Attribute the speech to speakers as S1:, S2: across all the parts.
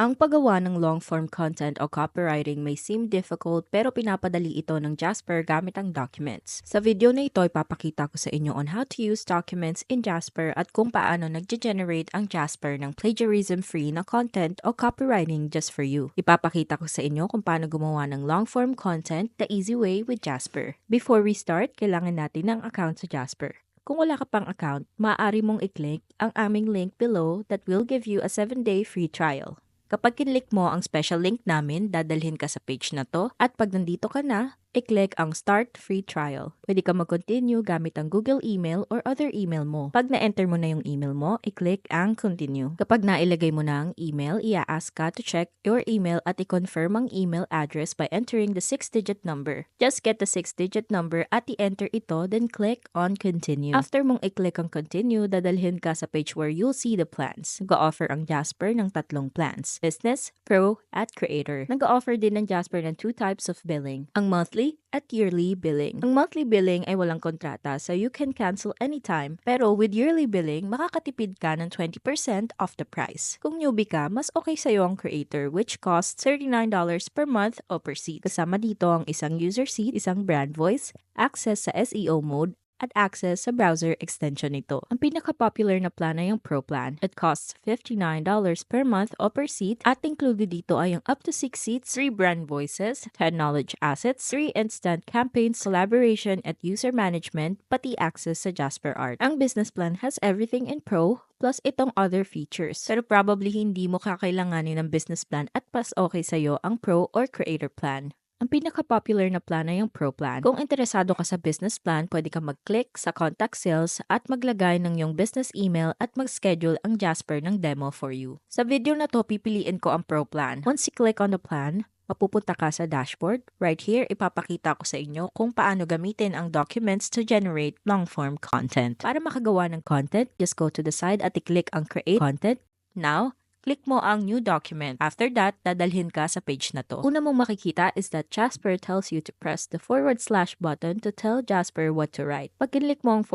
S1: Ang paggawa ng long-form content o copywriting may seem difficult pero pinapadali ito ng Jasper gamit ang documents. Sa video na ito, ipapakita ko sa inyo on how to use documents in Jasper at kung paano nag-generate ang Jasper ng plagiarism-free na content o copywriting just for you. Ipapakita ko sa inyo kung paano gumawa ng long-form content the easy way with Jasper. Before we start, kailangan natin ng account sa Jasper. Kung wala ka pang account, maaari mong i-click ang aming link below that will give you a 7-day free trial. Kapag kinlik mo ang special link namin, dadalhin ka sa page na to at pag nandito ka na, i-click ang Start Free Trial. Pwede ka mag-continue gamit ang Google email or other email mo. Pag na-enter mo na yung email mo, i-click ang Continue. Kapag nailagay mo na ang email, i-ask ka to check your email at i-confirm ang email address by entering the 6-digit number. Just get the 6-digit number at i-enter ito, then click on Continue. After mong i-click ang Continue, dadalhin ka sa page where you'll see the plans. Nag-offer ang Jasper ng 3 plans: Business, Pro, at Creator. Nag-offer din ng Jasper ng 2 types of billing, ang monthly at yearly billing. Ang monthly billing ay walang kontrata so you can cancel anytime. Pero with yearly billing, makakatipid ka ng 20% off the price. Kung newbie ka, mas okay sa'yo ang Creator which costs $39 per month o per seat. Kasama dito ang isang user seat, isang brand voice, access sa SEO mode, at access sa browser extension nito. Ang pinaka-popular na plan ay ang Pro plan. It costs $59 per month o per seat at included dito ay ang up to 6 seats, 3 brand voices, 10 knowledge assets, 3 instant campaigns, collaboration at user management, pati access sa Jasper Art. Ang business plan has everything in Pro plus itong other features. Pero probably hindi mo kakailanganin ng business plan at pas okay sa'yo ang Pro or Creator plan. Ang pinaka-popular na plan ay ang Pro plan. Kung interesado ka sa business plan, pwede ka mag-click sa Contact Sales at maglagay ng iyong business email at mag-schedule ang Jasper ng demo for you. Sa video na to, pipiliin ko ang Pro plan. Once you click on the plan, mapupunta ka sa dashboard. Right here, ipapakita ko sa inyo kung paano gamitin ang documents to generate long-form content. Para makagawa ng content, just go to the side at i-click ang Create Content. Now, click mo ang new document. After that, dadalhin ka sa page na to. Una mong makikita is that Jasper tells you to press the / button to tell Jasper what to write. Pag kinlik mo ang /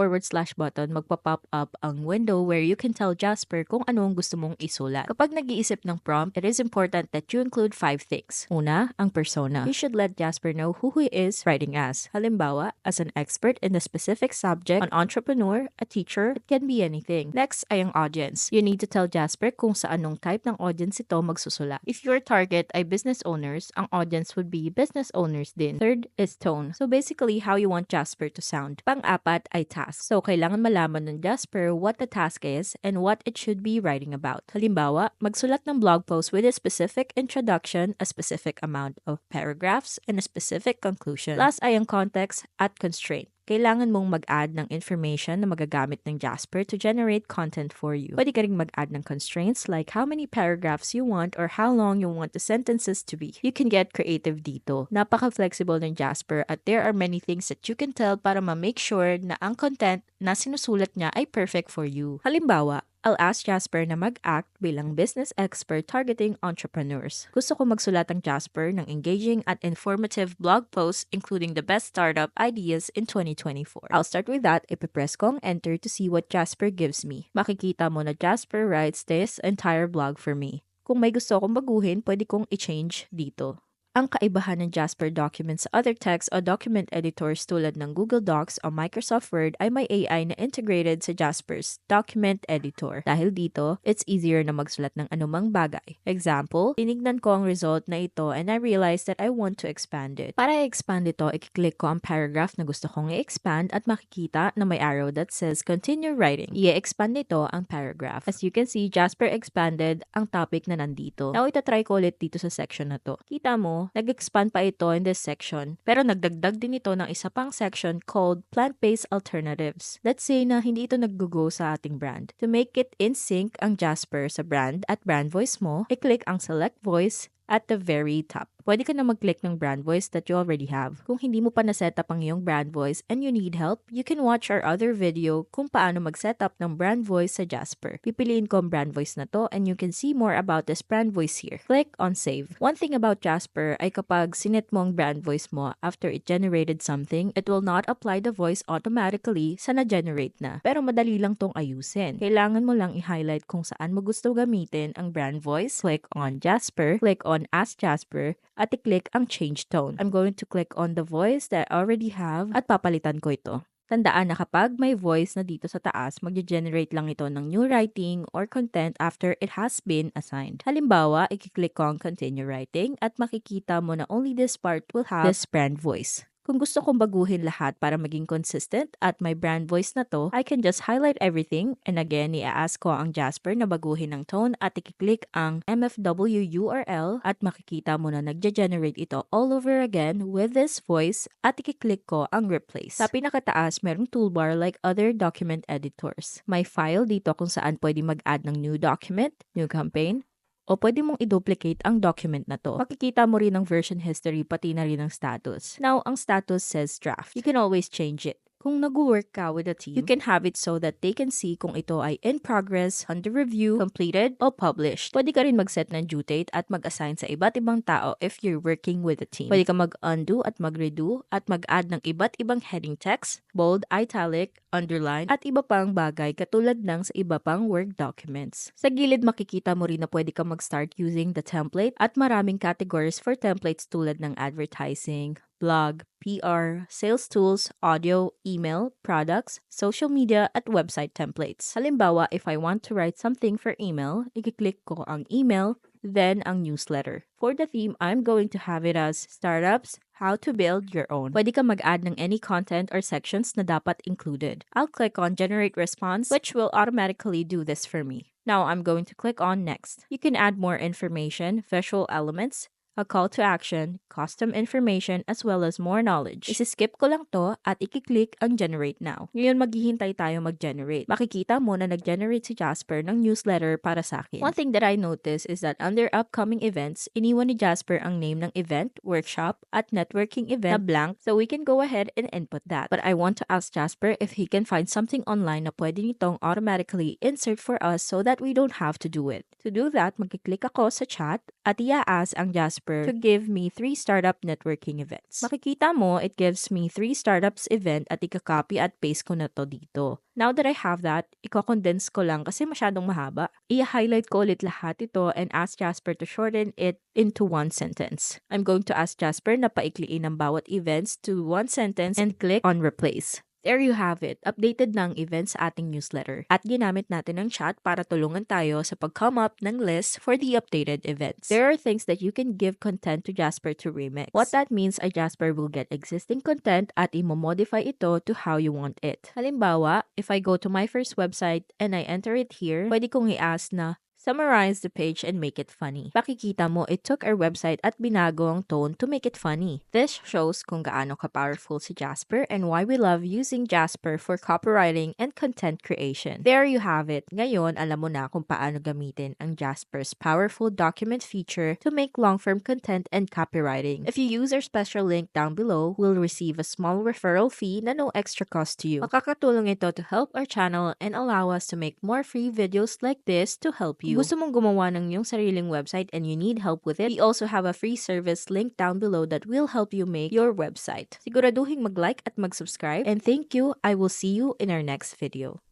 S1: button, magpa-pop up ang window where you can tell Jasper kung ano ang gusto mong isulat. Kapag nag-iisip ng prompt, it is important that you include 5 things. Una, ang persona. You should let Jasper know who he is writing as. Halimbawa, as an expert in the specific subject, an entrepreneur, a teacher, it can be anything. Next ay ang audience. You need to tell Jasper kung sa anong type ng audience ito magsusula. If your target ay business owners, ang audience would be business owners din. Third is tone. So basically, how you want Jasper to sound. Pang-apat ay task. So kailangan malaman ng Jasper what the task is and what it should be writing about. Halimbawa, magsulat ng blog post with a specific introduction, a specific amount of paragraphs, and a specific conclusion. Last ay ang context at constraint. Kailangan mong mag-add ng information na magagamit ng Jasper to generate content for you. Pwede ka ring mag-add ng constraints like how many paragraphs you want or how long you want the sentences to be. You can get creative dito. Napaka-flexible ng Jasper at there are many things that you can tell para ma-make sure na ang content na sinusulat niya ay perfect for you. Halimbawa, I'll ask Jasper na mag-act bilang business expert targeting entrepreneurs. Gusto ko magsulat ang Jasper ng engaging at informative blog posts including the best startup ideas in 2024. I'll start with that. Ipipress ko ang enter to see what Jasper gives me. Makikita mo na Jasper writes this entire blog for me. Kung may gusto akong baguhin, pwede kong i-change dito. Ang kaibahan ng Jasper documents sa other text o document editors tulad ng Google Docs o Microsoft Word ay may AI na integrated sa Jasper's document editor. Dahil dito, it's easier na magsulat ng anumang bagay. Example, tinignan ko ang result na ito and I realized that I want to expand it. Para i-expand ito, i-click ko ang paragraph na gusto kong i-expand at makikita na may arrow that says continue writing. I-expand nito ang paragraph. As you can see, Jasper expanded ang topic na nandito. Now, itatry ko ulit dito sa section na to. Kita mo, nag-expand pa ito in this section. Pero nagdagdag din ito ng isa pang section called Plant-Based Alternatives. Let's say na hindi ito nag-go sa ating brand. To make it in sync ang Jasper sa brand at brand voice mo, i-click ang Select Voice at the very top. Pwede ka na mag-click ng brand voice that you already have. Kung hindi mo pa na-setup ang iyong brand voice and you need help, you can watch our other video kung paano mag-setup ng brand voice sa Jasper. Pipiliin ko ang brand voice na to and you can see more about this brand voice here. Click on save. One thing about Jasper ay kapag sinet mo ang brand voice mo after it generated something, it will not apply the voice automatically sa na-generate na. Pero madali lang tong ayusin. Kailangan mo lang i-highlight kung saan mo gusto gamitin ang brand voice. Click on Jasper, click on Ask Jasper, at i-click ang change tone. I'm going to click on the voice that I already have at papalitan ko ito. Tandaan na kapag may voice na dito sa taas, mag-generate lang ito ng new writing or content after it has been assigned. Halimbawa, i-click ko ang continue writing at makikita mo na only this part will have this brand voice. Kung gusto kong baguhin lahat para maging consistent at may brand voice na to, I can just highlight everything and again, i-ask ko ang Jasper na baguhin ng tone at i-click ang MFW URL at makikita mo na nagja-generate ito all over again with this voice at i-click ko ang replace. Sa pinakataas, merong toolbar like other document editors. May file dito kung saan pwede mag-add ng new document, new campaign, o pwede mong i-duplicate ang document na to. Makikita mo rin ang version history pati na rin ang status. Now, ang status says draft. You can always change it. Kung nag-work ka with a team, you can have it so that they can see kung ito ay in progress, under review, completed, o published. Pwede ka rin mag-set ng due date at mag-assign sa iba't ibang tao if you're working with a team. Pwede ka mag-undo at mag-redo at mag-add ng iba't ibang heading text, bold, italic, underline, at iba pang bagay katulad ng sa iba pang Word documents. Sa gilid makikita mo rin na pwede ka mag-start using the template at maraming categories for templates tulad ng advertising, blog, PR, sales tools, audio, email, products, social media, at website templates. Halimbawa, if I want to write something for email, i-click ko ang email, then ang newsletter. For the theme, I'm going to have it as Startups, How to Build Your Own. Pwede ka mag-add ng any content or sections na dapat included. I'll click on Generate Response, which will automatically do this for me. Now, I'm going to click on Next. You can add more information, visual elements, a call to action, custom information, as well as more knowledge. Isi-skip ko lang to at i-click ang Generate Now. Ngayon, maghihintay tayo mag-generate. Makikita mo na nag-generate si Jasper ng newsletter para sa akin. One thing that I noticed is that under upcoming events, iniwan ni Jasper ang name ng event, workshop, at networking event na blank, so we can go ahead and input that. But I want to ask Jasper if he can find something online na pwede nitong automatically insert for us so that we don't have to do it. To do that, mag-click ako sa chat at i-ask ang Jasper to give me 3 startup networking events. Makikita mo, it gives me 3 startups event at i-copy at paste ko na to dito. Now that I have that, i-condense ko lang kasi masyadong mahaba. I-highlight ko ulit lahat ito and ask Jasper to shorten it into 1 sentence. I'm going to ask Jasper na paikliin ang bawat events to 1 sentence and click on replace. There you have it. Updated ng events sa ating newsletter. At ginamit natin ang chat para tulungan tayo sa pag-come up ng list for the updated events. There are things that you can give content to Jasper to remix. What that means ay Jasper will get existing content at i-modify ito to how you want it. Halimbawa, if I go to my first website and I enter it here, pwede kong i-ask na summarize the page and make it funny. Pakikita mo, it took our website at binago ang tone to make it funny. This shows kung gaano ka-powerful si Jasper and why we love using Jasper for copywriting and content creation. There you have it. Ngayon, alam mo na kung paano gamitin ang Jasper's powerful document feature to make long-form content and copywriting. If you use our special link down below, we'll receive a small referral fee na no extra cost to you. Makakatulong ito to help our channel and allow us to make more free videos like this to help you. Kung gusto mong gumawa ng iyong sariling website and you need help with it, we also have a free service link down below that will help you make your website. Siguraduhin mag-like at mag-subscribe. And thank you. I will see you in our next video.